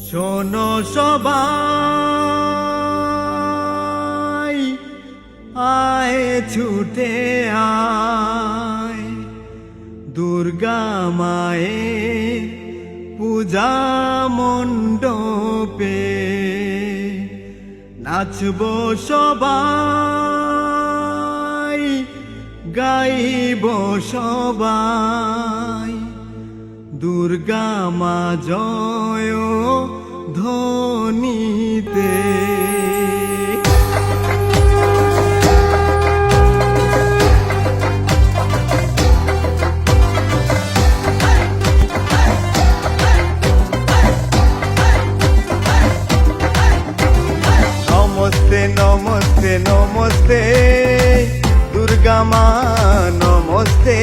শোনো সবাই, আয় ছুটে আয়, দুর্গা মায়ের পূজা মণ্ডপে নাচবো সবাই, গাইবো সবাই, দুর্গা মা জয় ধ্বনিতে। নমস্তে নমস্তে নমস্তে দুর্গা মা, নমস্তে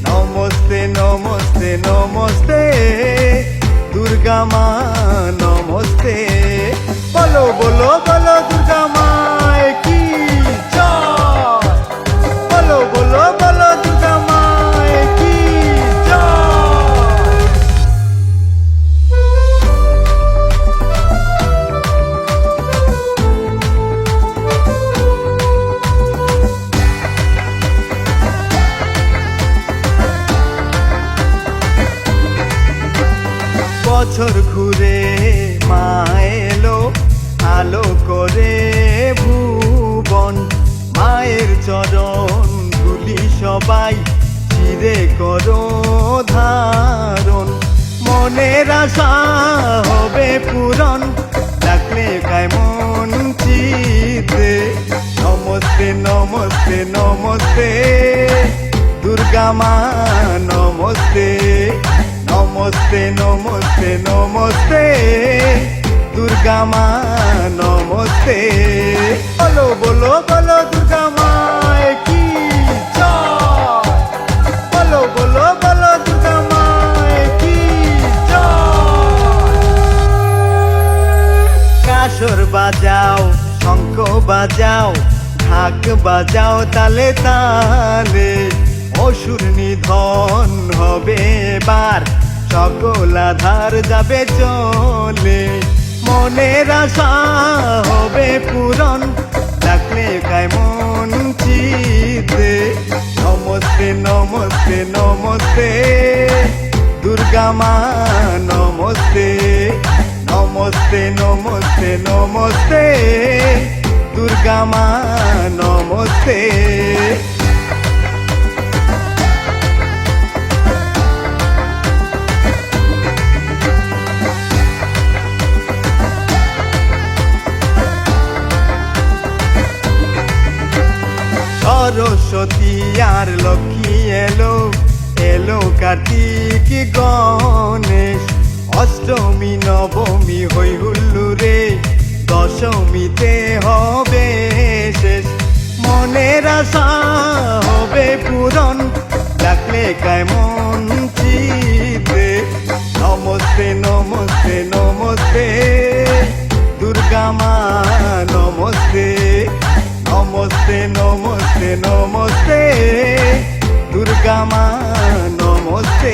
নমস্তে নমস্তে নমস্তে দুর্গা মা, নমস্তে। বলো বলো বলো দুর্গা মায় কি জয়, বলো বলো বলো দুর্গা মায় কি জয়। বছর ঘুরে মা এলো, আলো করে ভুবন, মায়ের চরণ ধুলি সবাই চিরে করো ধারণ। মনের আশা হবে পূরণ, ডাকলে গায় মন চিতে। নমস্তে নমস্তে নমস্তে দুর্গা মা, নমস্তে নমস্তে নমস্তে নমস্তে দুর্গা মা, নমস্তে। বলো বলো বলো দুর্গা মায় কি জয়, বলো বলো বলো দুর্গা মায় কি জয়। কাসর বাজাও, শঙ্খ বাজাও, ঢাক বাজাও তালে তালে, অসুর নিধন হবে এবার, সকল আধার যাবে চলে। মনের আশা হবে পূরণ, ডাকলে গায় মন চিতে। নমস্তে নমস্তে নমস্তে দুর্গা মা, নমস্তে নমস্তে নমস্তে নমস্তে দুর্গা মা, নমস্তে। সরস্বতী আর লক্ষ্মী এলো, এলো কার্তিক গণেশ, অষ্টমী নবমী হই হুল্লুরে, দশমীতে হবে শেষ। মনের আশা হবে পূরণ, ডাকলে গায় মন চিতে। নমস্তে নমস্তে নমস্তে দুর্গা মা, নমস্তে নমস্তে নমস্তে নমস্তে দুর্গা মা, নমস্তে।